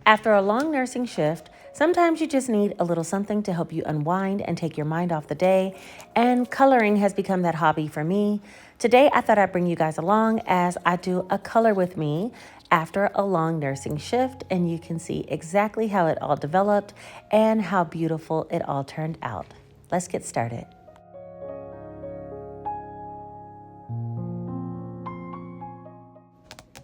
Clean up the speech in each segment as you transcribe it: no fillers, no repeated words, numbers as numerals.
After a long nursing shift, sometimes you just need a little something to help you unwind and take your mind off the day, and coloring has become that hobby for me. Today, I thought I'd bring you guys along as I do a color with me after a long nursing shift, and you can see exactly how it all developed and how beautiful it all turned out. Let's get started.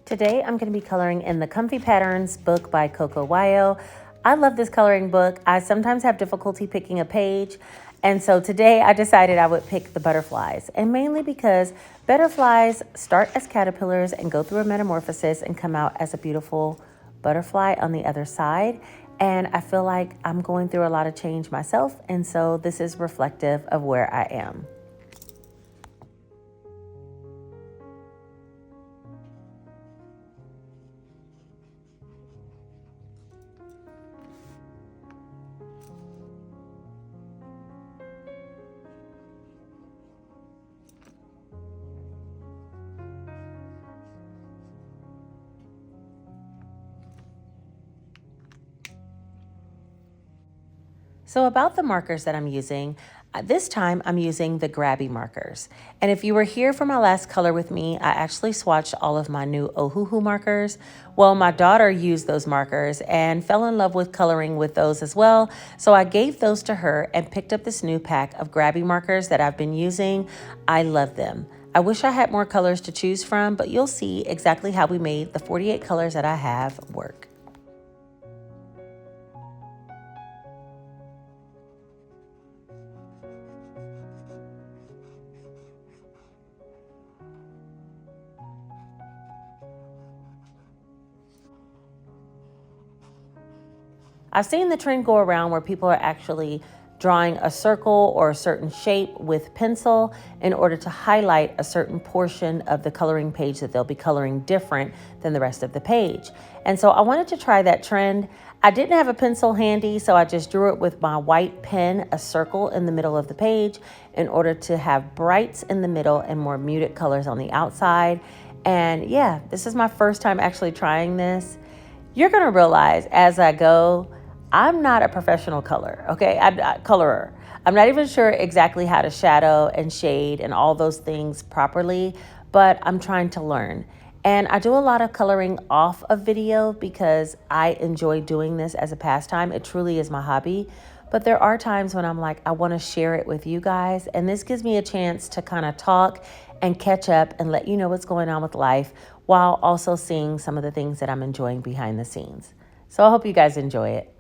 Today, I'm going to be coloring in the Comfy Patterns book by Coco Wayo. I love this coloring book. I sometimes have difficulty picking a page. And so today I decided I would pick the butterflies, and mainly because butterflies start as caterpillars and go through a metamorphosis and come out as a beautiful butterfly on the other side. And I feel like I'm going through a lot of change myself. And so this is reflective of where I am. So about the markers that I'm using, this time I'm using the grabby markers. And if you were here for my last color with me, I actually swatched all of my new Ohuhu markers. Well, my daughter used those markers and fell in love with coloring with those as well. So I gave those to her and picked up this new pack of grabby markers that I've been using. I love them. I wish I had more colors to choose from, but you'll see exactly how we made the 48 colors that I have work. I've seen the trend go around where people are actually drawing a circle or a certain shape with pencil in order to highlight a certain portion of the coloring page that they'll be coloring different than the rest of the page. And so I wanted to try that trend. I didn't have a pencil handy, so I just drew it with my white pen, a circle in the middle of the page in order to have brights in the middle and more muted colors on the outside. And yeah, this is my first time actually trying this. You're gonna realize as I go, I'm not a professional colorer. I'm not even sure exactly how to shadow and shade and all those things properly, but I'm trying to learn. And I do a lot of coloring off of video because I enjoy doing this as a pastime. It truly is my hobby. But there are times when I'm like, I want to share it with you guys. And this gives me a chance to kind of talk and catch up and let you know what's going on with life while also seeing some of the things that I'm enjoying behind the scenes. So I hope you guys enjoy it.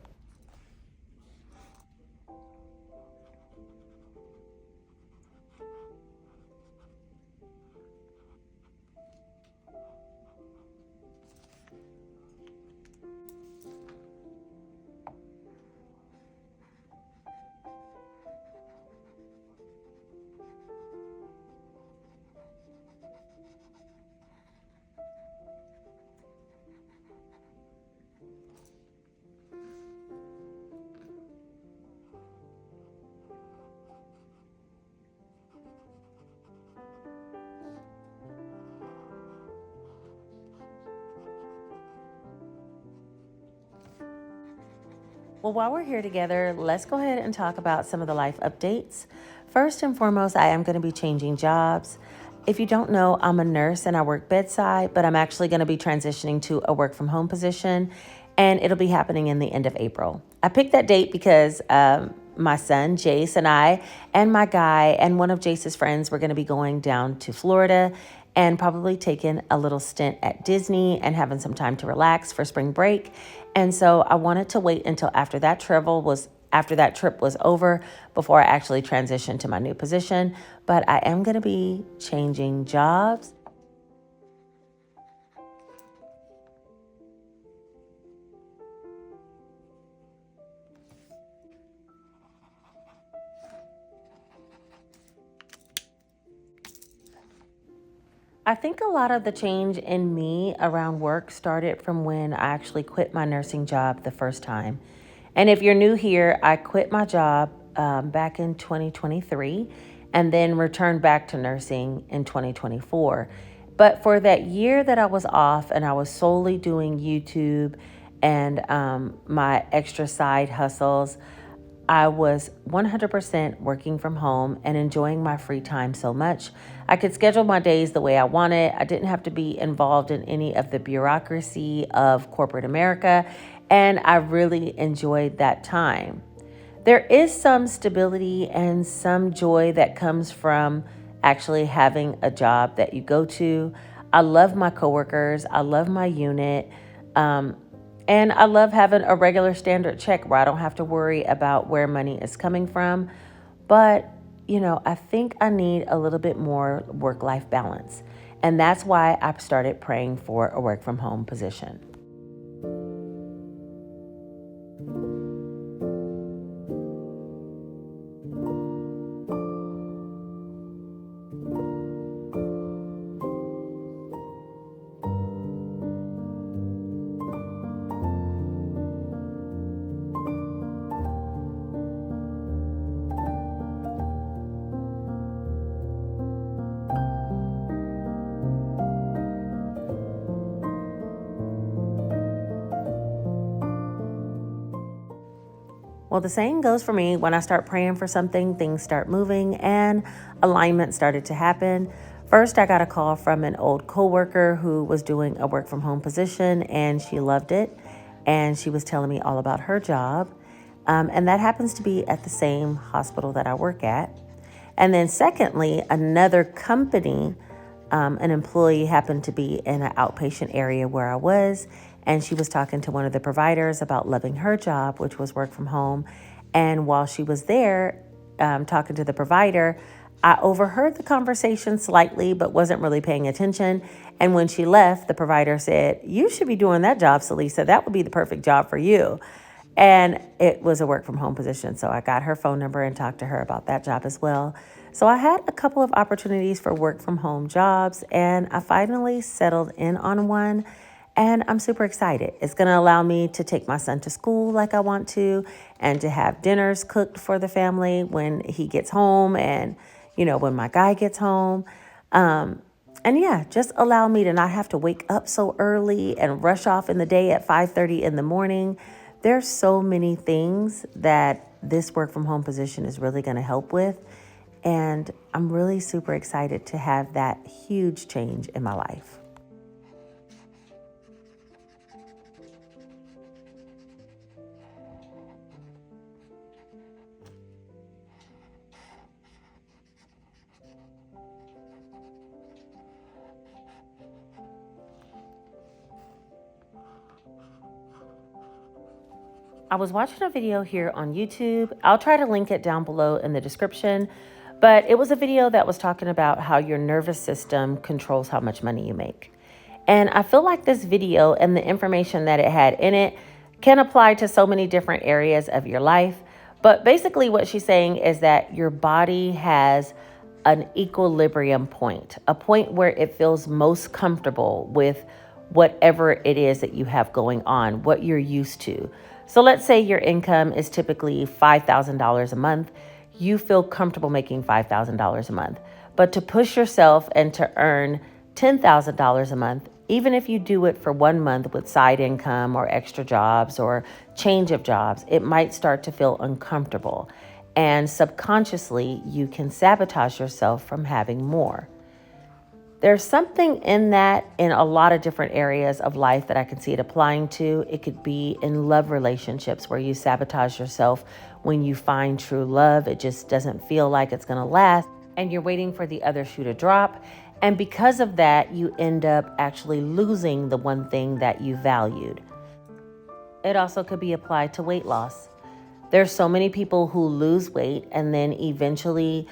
Well, while we're here together, let's go ahead and talk about some of the life updates. First and foremost, I am going to be changing jobs. If you don't know, I'm a nurse and I work bedside, but I'm actually going to be transitioning to a work from home position, and it'll be happening in the end of April. I picked that date because my son, Jace, and I, and my guy, and one of Jace's friends were going to be going down to Florida and probably taking a little stint at Disney and having some time to relax for spring break. And so I wanted to wait until after that trip was over before I actually transitioned to my new position. But I am going to be changing jobs. I think a lot of the change in me around work started from when I actually quit my nursing job the first time. And if you're new here, I quit my job back in 2023 and then returned back to nursing in 2024. But for that year that I was off and I was solely doing YouTube and my extra side hustles, I was 100% working from home and enjoying my free time so much. I could schedule my days the way I wanted. I didn't have to be involved in any of the bureaucracy of corporate America, and I really enjoyed that time. There is some stability and some joy that comes from actually having a job that you go to. I love my coworkers. I love my unit. And I love having a regular standard check where I don't have to worry about where money is coming from. But, I think I need a little bit more work-life balance. And that's why I started praying for a work from home position. Well, the saying goes for me, when I start praying for something, things start moving and alignment started to happen. First, I got a call from an old coworker who was doing a work from home position and she loved it. And she was telling me all about her job. And that happens to be at the same hospital that I work at. And then secondly, another company, an employee happened to be in an outpatient area where I was, and she was talking to one of the providers about loving her job, which was work from home. And while she was there talking to the provider, I overheard the conversation slightly, but wasn't really paying attention. And when she left, the provider said, "You should be doing that job, Salisa. That would be the perfect job for you." And it was a work from home position. So I got her phone number and talked to her about that job as well. So I had a couple of opportunities for work from home jobs, and I finally settled in on one. And I'm super excited. It's going to allow me to take my son to school like I want to, and to have dinners cooked for the family when he gets home and, when my guy gets home. And yeah, just allow me to not have to wake up so early and rush off in the day at 5:30 in the morning. There's so many things that this work from home position is really going to help with. And I'm really super excited to have that huge change in my life. I was watching a video here on YouTube. I'll try to link it down below in the description, but it was a video that was talking about how your nervous system controls how much money you make. And I feel like this video and the information that it had in it can apply to so many different areas of your life. But basically what she's saying is that your body has an equilibrium point, a point where it feels most comfortable with whatever it is that you have going on, what you're used to. So let's say your income is typically $5,000 a month. You feel comfortable making $5,000 a month. But to push yourself and to earn $10,000 a month, even if you do it for 1 month with side income or extra jobs or change of jobs, it might start to feel uncomfortable. And subconsciously, you can sabotage yourself from having more. There's something in that in a lot of different areas of life that I can see it applying to. It could be in love relationships where you sabotage yourself when you find true love. It just doesn't feel like it's going to last, and you're waiting for the other shoe to drop. And because of that, you end up actually losing the one thing that you valued. It also could be applied to weight loss. There's so many people who lose weight and then eventually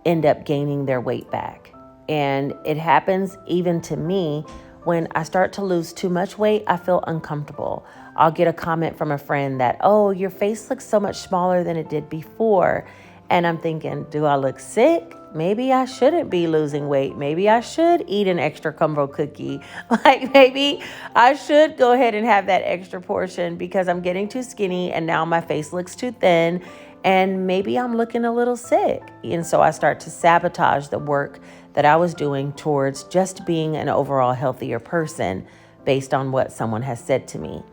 end up gaining their weight back. And it happens even to me. When I start to lose too much weight, I feel uncomfortable. I'll get a comment from a friend that, "Oh, your face looks so much smaller than it did before." And I'm thinking, do I look sick? Maybe I shouldn't be losing weight. Maybe I should eat an extra combo cookie. Maybe I should go ahead and have that extra portion because I'm getting too skinny and now my face looks too thin. And maybe I'm looking a little sick. And so I start to sabotage the work that I was doing towards just being an overall healthier person based on what someone has said to me.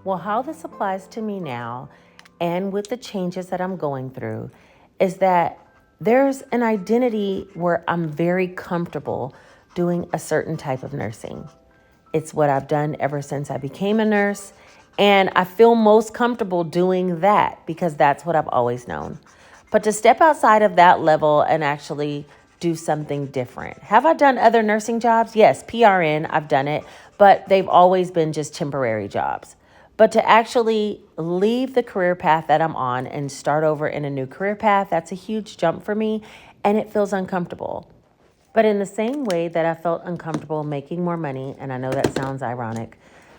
Well, how this applies to me now and with the changes that I'm going through is that there's an identity where I'm very comfortable doing a certain type of nursing. It's what I've done ever since I became a nurse, and I feel most comfortable doing that because that's what I've always known. But to step outside of that level and actually do something different. Have I done other nursing jobs? Yes, PRN, I've done it, but they've always been just temporary jobs. But to actually leave the career path that I'm on and start over in a new career path, that's a huge jump for me, and it feels uncomfortable. But in the same way that I felt uncomfortable making more money, and I know that sounds ironic,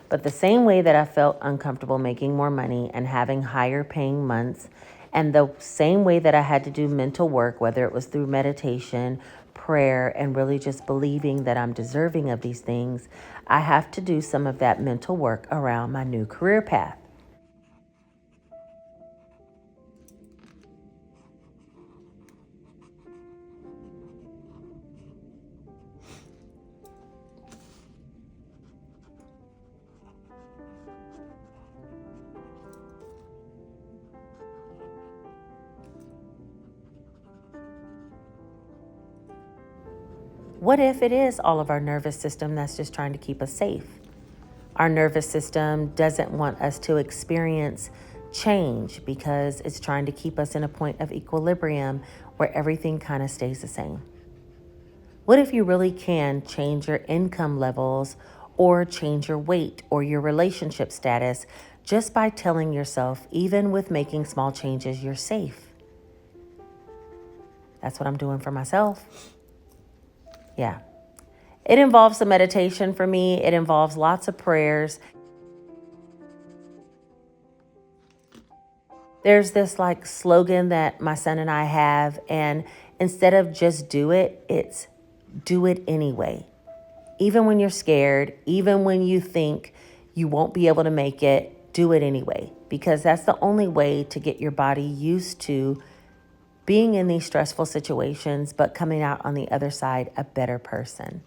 but the same way that I felt uncomfortable making more money and having higher paying months, and the same way that I had to do mental work, whether it was through meditation, prayer, and really just believing that I'm deserving of these things, I have to do some of that mental work around my new career path. What if it is all of our nervous system that's just trying to keep us safe? Our nervous system doesn't want us to experience change because it's trying to keep us in a point of equilibrium where everything kind of stays the same. What if you really can change your income levels or change your weight or your relationship status just by telling yourself, even with making small changes, you're safe? That's what I'm doing for myself. Yeah. It involves some meditation for me. It involves lots of prayers. There's this like slogan that my son and I have, and instead of just do it, it's do it anyway. Even when you're scared, even when you think you won't be able to make it, do it anyway, because that's the only way to get your body used to being in these stressful situations, but coming out on the other side a better person.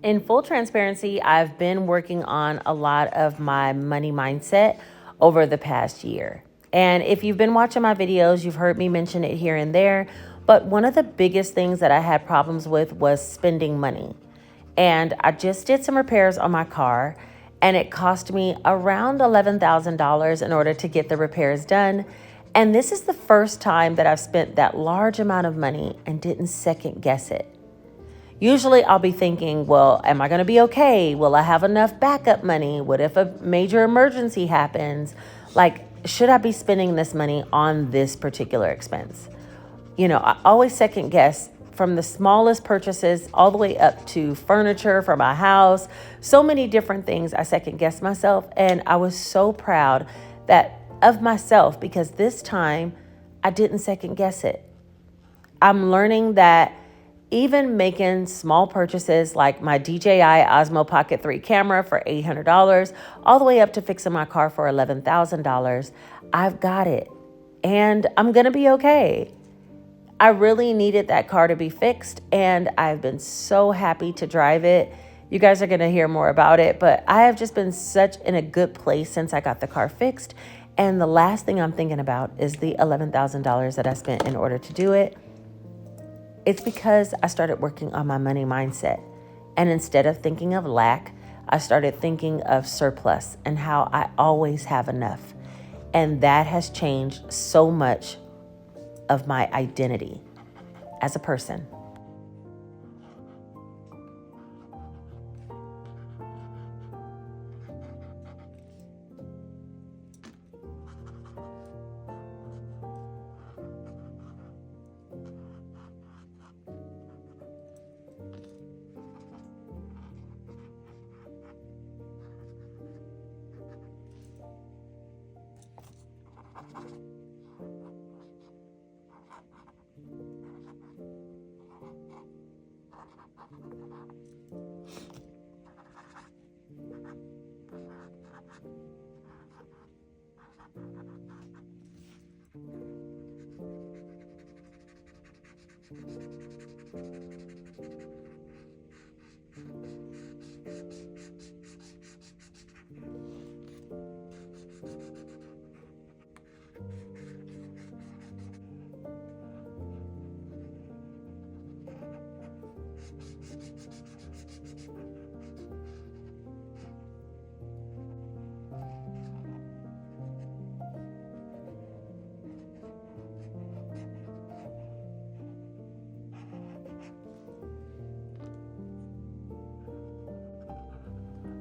In full transparency, I've been working on a lot of my money mindset over the past year. And if you've been watching my videos, you've heard me mention it here and there. But one of the biggest things that I had problems with was spending money. And I just did some repairs on my car, and it cost me around $11,000 in order to get the repairs done. And this is the first time that I've spent that large amount of money and didn't second guess it. Usually I'll be thinking, well, am I going to be okay? Will I have enough backup money? What if a major emergency happens? Like, should I be spending this money on this particular expense? You know, I always second guess from the smallest purchases all the way up to furniture for my house. So many different things I second guess myself. And I was so proud that of myself because this time I didn't second guess it. I'm learning that even making small purchases like my DJI Osmo Pocket 3 camera for $800, all the way up to fixing my car for $11,000, I've got it. And I'm going to be okay. I really needed that car to be fixed, and I've been so happy to drive it. You guys are going to hear more about it, but I have just been such in a good place since I got the car fixed. And the last thing I'm thinking about is the $11,000 that I spent in order to do it. It's because I started working on my money mindset. And instead of thinking of lack, I started thinking of surplus and how I always have enough. And that has changed so much of my identity as a person.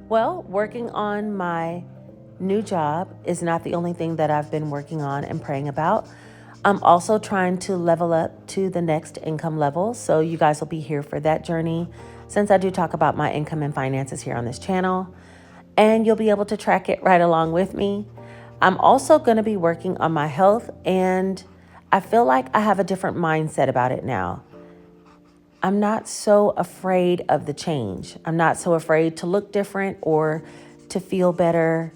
Well, working on my new job is not the only thing that I've been working on and praying about. I'm also trying to level up to the next income level. So you guys will be here for that journey since I do talk about my income and finances here on this channel. And you'll be able to track it right along with me. I'm also going to be working on my health, and I feel like I have a different mindset about it now. I'm not so afraid of the change. I'm not so afraid to look different or to feel better.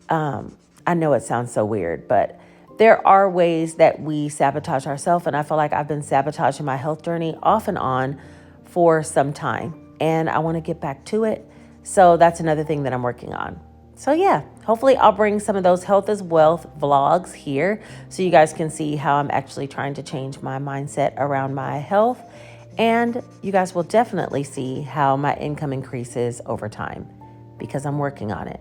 I know it sounds so weird, but there are ways that we sabotage ourselves. And I feel like I've been sabotaging my health journey off and on for some time. And I want to get back to it. So that's another thing that I'm working on. So yeah, hopefully I'll bring some of those health is wealth vlogs here so you guys can see how I'm actually trying to change my mindset around my health. And you guys will definitely see how my income increases over time because I'm working on it.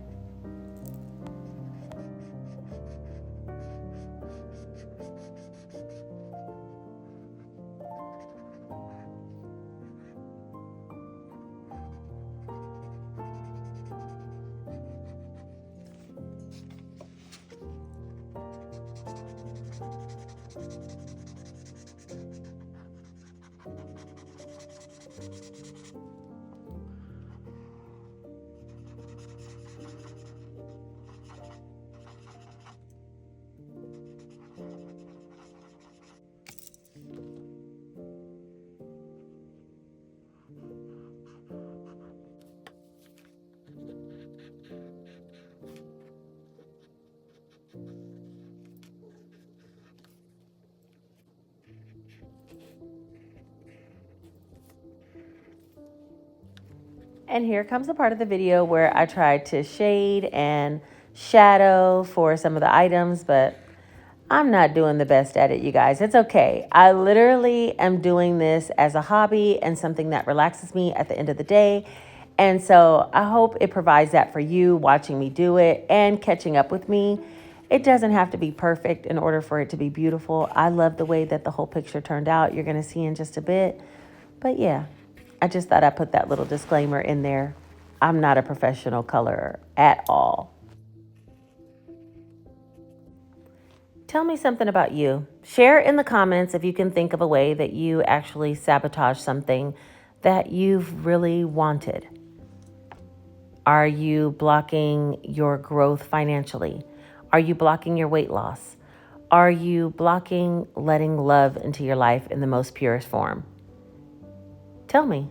And here comes the part of the video where I tried to shade and shadow for some of the items, but I'm not doing the best at it, you guys. It's okay. I literally am doing this as a hobby and something that relaxes me at the end of the day. And so I hope it provides that for you watching me do it and catching up with me. It doesn't have to be perfect in order for it to be beautiful. I love the way that the whole picture turned out. You're going to see in just a bit. But yeah, I just thought I'd put that little disclaimer in there. I'm not a professional colorer at all. Tell me something about you. Share in the comments if you can think of a way that you actually sabotage something that you've really wanted. Are you blocking your growth financially? Are you blocking your weight loss? Are you blocking letting love into your life in the most purest form? Tell me.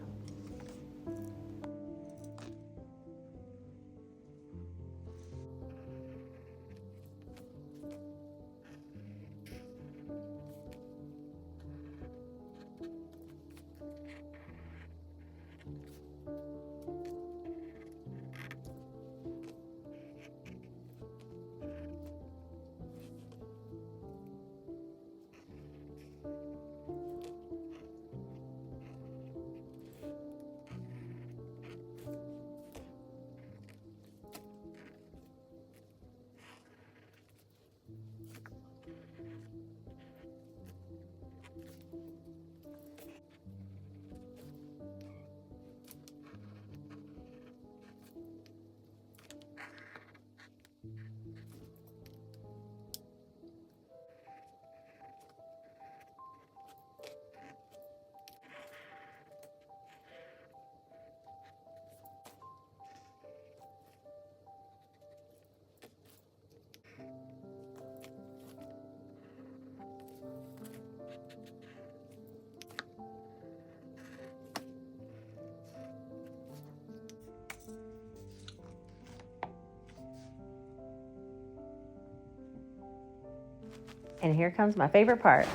And here comes my favorite part.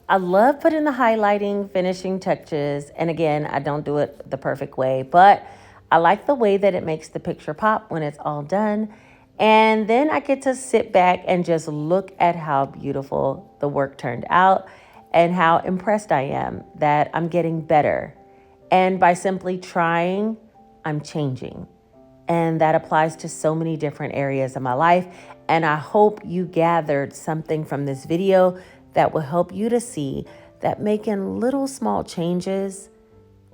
I love putting the highlighting, finishing touches. And again, I don't do it the perfect way, but I like the way that it makes the picture pop when it's all done. And then I get to sit back and just look at how beautiful the work turned out and how impressed I am that I'm getting better. And by simply trying, I'm changing. And that applies to so many different areas of my life. And I hope you gathered something from this video that will help you to see that making little small changes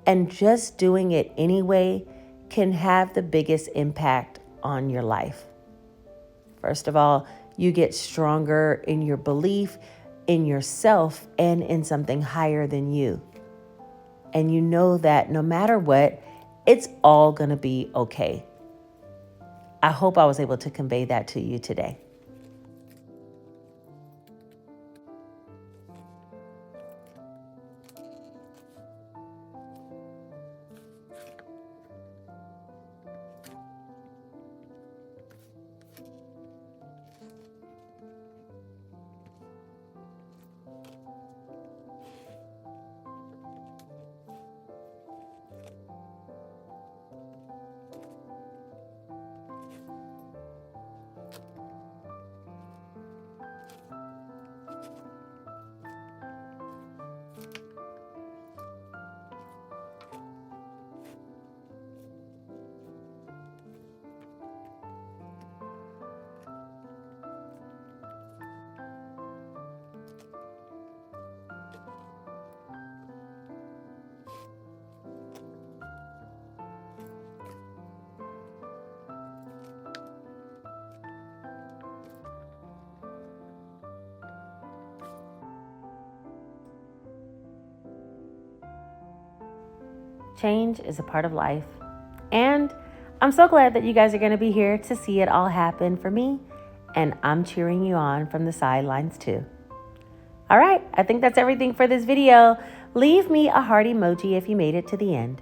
and just doing it anyway can have the biggest impact on your life. First of all, you get stronger in your belief in yourself and in something higher than you. And you know that no matter what, it's all going to be okay. I hope I was able to convey that to you today. Change is a part of life. And I'm so glad that you guys are going to be here to see it all happen for me. And I'm cheering you on from the sidelines too. All right, I think that's everything for this video. Leave me a heart emoji if you made it to the end.